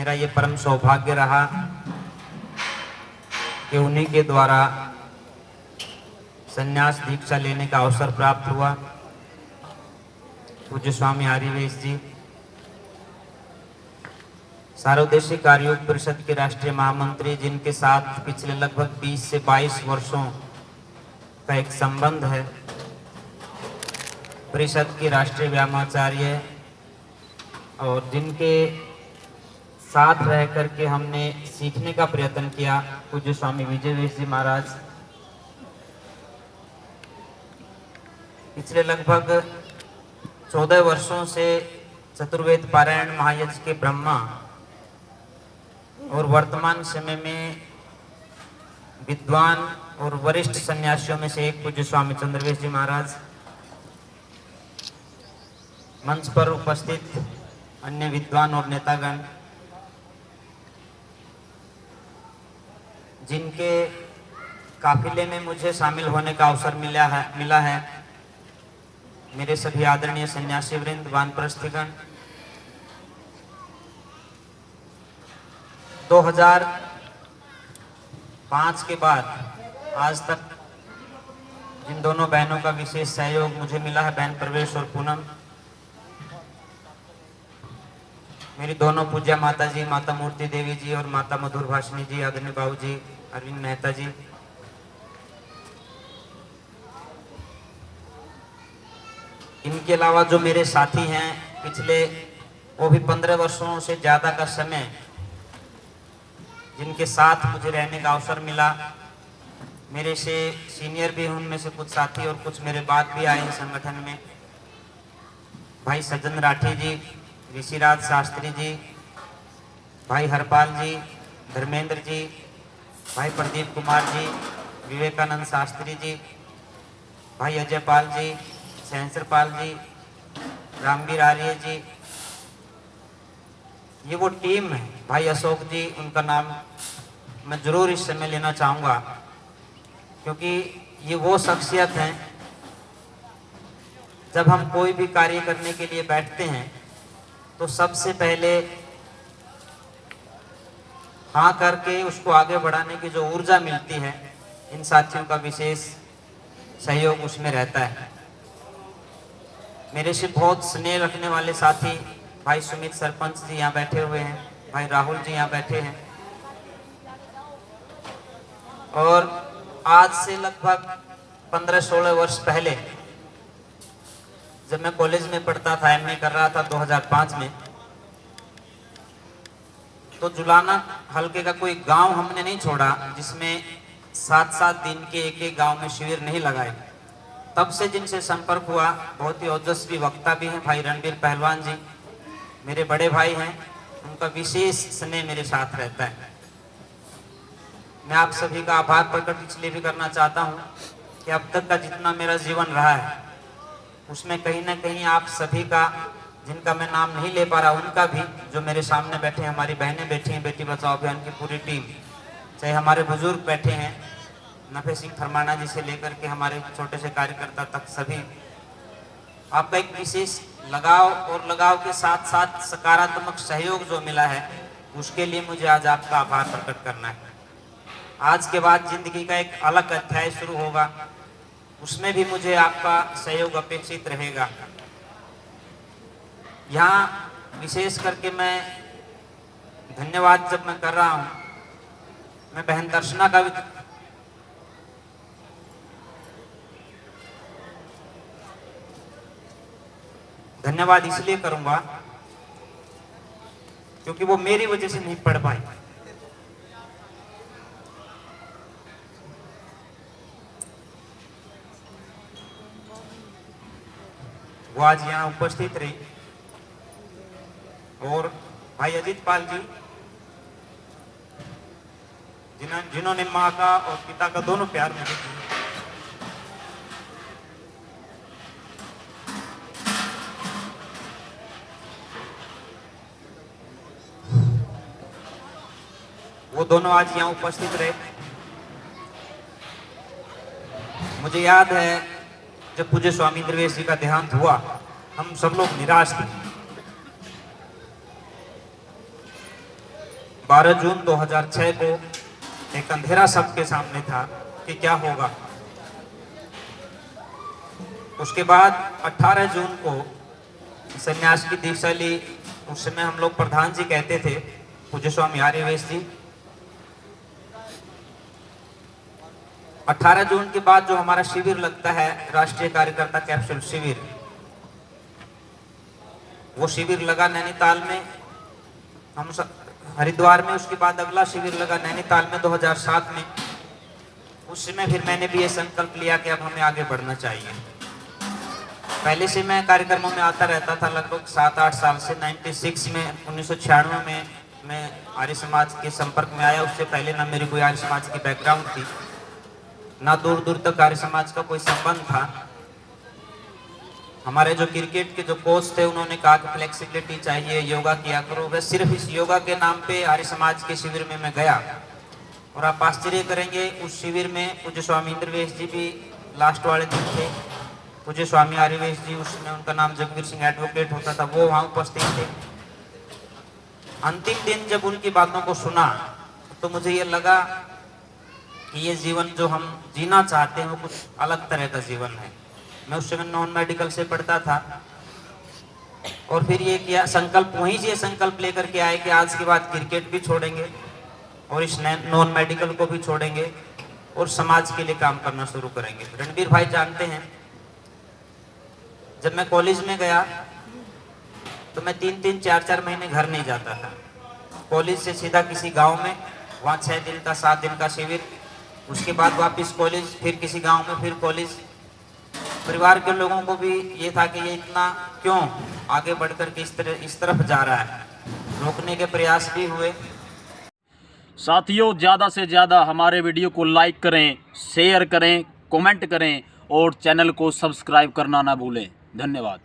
मेरा ये परम सौभाग्य रहा कि उन्हीं के द्वारा संन्यास दीक्षा लेने का अवसर प्राप्त हुआ। पूज्य स्वामी आर्यवेश जी सार्वदेशिक कार्ययोग परिषद के राष्ट्रीय महामंत्री, जिनके साथ पिछले लगभग 20 से 22 वर्षों का एक संबंध है, परिषद के राष्ट्रीय व्यायामाचार्य, और जिनके साथ रह करके हमने सीखने का प्रयत्न किया, पूज्य स्वामी विजयवेश जी महाराज। पिछले लगभग 14 वर्षों से चतुर्वेद पारायण महायज्ञ के ब्रह्मा और वर्तमान समय में विद्वान और वरिष्ठ सन्यासियों में से एक पूज्य स्वामी चंद्रवेश जी महाराज, मंच पर उपस्थित अन्य विद्वान और नेतागण, जिनके काफिले में मुझे शामिल होने का अवसर मिला है, मेरे सभी आदरणीय सन्यासी वृंद, वानप्रस्थगण, 2005 के बाद आज तक जिन दोनों बहनों का विशेष सहयोग मुझे मिला है, बहन प्रवेश और पूनम, मेरी दोनों पूज्य माता जी, माता मूर्ति देवी जी और माता मधुर भाषिणी जी, आदरणीय बाबू जी अरविंद मेहता जी, इनके अलावा जो मेरे साथी हैं, पिछले वो भी 15 वर्षों से ज़्यादा का समय जिनके साथ मुझे रहने का अवसर मिला, मेरे से सीनियर भी हैं उनमें से कुछ साथी और कुछ मेरे बाद भी आए हैं संगठन में, भाई सज्जन राठी जी, ऋषिराज शास्त्री जी, भाई हरपाल जी, धर्मेंद्र जी, भाई प्रदीप कुमार जी, विवेकानंद शास्त्री जी, भाई अजय पाल जी, सहस्र पाल जी, रामवीर आर्य जी, ये वो टीम है। भाई अशोक जी, उनका नाम मैं जरूर इस समय लेना चाहूँगा, क्योंकि ये वो शख्सियत हैं, जब हम कोई भी कार्य करने के लिए बैठते हैं तो सबसे पहले हाँ करके उसको आगे बढ़ाने की जो ऊर्जा मिलती है, इन साथियों का विशेष सहयोग उसमें रहता है। मेरे से बहुत स्नेह रखने वाले साथी भाई सुमित सरपंच जी यहाँ बैठे हुए हैं, भाई राहुल जी यहाँ बैठे हैं, और आज से लगभग 15-16 वर्ष पहले जब मैं कॉलेज में पढ़ता था, एमए कर रहा था 2005 में, तो जुलाना हल्के का कोई गांव हमने नहीं छोड़ा जिसमें 7-7 दिन के एक गांव में शिविर नहीं लगाए। तब से जिनसे संपर्क हुआ, बहुत ही ओजस्वी वक्ता भी हैं, भाई रणबीर पहलवान जी मेरे बड़े भाई हैं, उनका विशेष स्नेह मेरे साथ रहता है। मैं आप सभी का आभार प्रकट इसलिए भी करना चाहता हूं कि अब तक का जितना मेरा जीवन रहा है उसमें कहीं ना कहीं आप सभी का, जिनका मैं नाम नहीं ले पा रहा, उनका भी, जो मेरे सामने बैठे हैं, हमारी बहनें बैठी हैं, बेटी बचाओ अभियान की पूरी टीम, चाहे हमारे बुजुर्ग बैठे हैं, नफे सिंह फरमाना जी से लेकर के हमारे छोटे से कार्यकर्ता तक, सभी आपका एक विशेष लगाव और लगाव के साथ साथ सकारात्मक सहयोग जो मिला है, उसके लिए मुझे आज आपका आभार प्रकट करना है। आज के बाद जिंदगी का एक अलग अध्याय शुरू होगा, उसमें भी मुझे आपका सहयोग अपेक्षित रहेगा। यहाँ विशेष करके मैं धन्यवाद जब मैं कर रहा हूँ, मैं बहन दर्शना का भी धन्यवाद इसलिए करूंगा क्योंकि वो मेरी वजह से नहीं पढ़ पाई। वो आज यहाँ उपस्थित रही, और भाई अजीत पाल जी, जिन्होंने माँ का और पिता का दोनों प्यार मुझे दिया। वो दोनों आज यहाँ उपस्थित रहे। मुझे याद है जब पूज्य स्वामी इंद्रवेश जी का देहांत हुआ, हम सब लोग निराश थे। 12 जून 2006 को एक अंधेरा सबके सामने था कि क्या होगा। उसके बाद 18 जून को संन्यास की दीक्षा ली। उस समय हम लोग प्रधान जी कहते थे, पूज्य स्वामी आर्यवेश जी। 18 जून के बाद जो हमारा शिविर लगता है, राष्ट्रीय कार्यकर्ता कैप्सूल शिविर, वो शिविर लगा नैनीताल में, हम हरिद्वार में। उसके बाद अगला शिविर लगा नैनीताल में 2007 में। उस समय फिर मैंने भी ये संकल्प लिया कि अब हमें आगे बढ़ना चाहिए। पहले से मैं कार्यक्रमों में आता रहता था, लगभग 7-8 साल से। 96 में 1996 में मैं आर्य समाज के संपर्क में आया। उससे पहले ना मेरी कोई आर्य समाज की बैकग्राउंड थी, ना दूर दूर तक आर्य समाज का कोई संबंध था। हमारे जो क्रिकेट के जो कोच थे, उन्होंने कहा कि फ्लेक्सिबिलिटी चाहिए, योगा किया करो। वह सिर्फ इस योगा के नाम पे आर्य समाज के शिविर में मैं गया, और आप आश्चर्य करेंगे, उस शिविर में पूज्य स्वामी इंद्रवेश जी भी लास्ट वाले दिन थे। पूज्य स्वामी आर्यवेश जी, उसमें उनका नाम जगवीर सिंह एडवोकेट होता था, वो वहाँ उपस्थित थे। अंतिम दिन जब उनकी बातों को सुना तो मुझे ये लगा कि ये जीवन जो हम जीना चाहते हैं वो कुछ अलग तरह का जीवन है। मैं उस समय नॉन मेडिकल से पढ़ता था, और फिर ये किया संकल्प, वहीं से संकल्प लेकर के आए कि आज के बाद क्रिकेट भी छोड़ेंगे और इस नॉन मेडिकल को भी छोड़ेंगे और समाज के लिए काम करना शुरू करेंगे। रणबीर भाई जानते हैं, जब मैं कॉलेज में गया तो मैं 3-3, 4-4 महीने घर नहीं जाता था। कॉलेज से सीधा किसी गांव में, वहाँ 6 दिन का 7 दिन का शिविर, उसके बाद वापस कॉलेज, फिर किसी गांव में, फिर कॉलेज। परिवार के लोगों को भी ये था कि ये इतना क्यों आगे बढ़कर के इस तरफ जा रहा है। रोकने के प्रयास भी हुए। साथियों, ज़्यादा से ज़्यादा हमारे वीडियो को लाइक करें, शेयर करें, कमेंट करें और चैनल को सब्सक्राइब करना ना भूलें। धन्यवाद।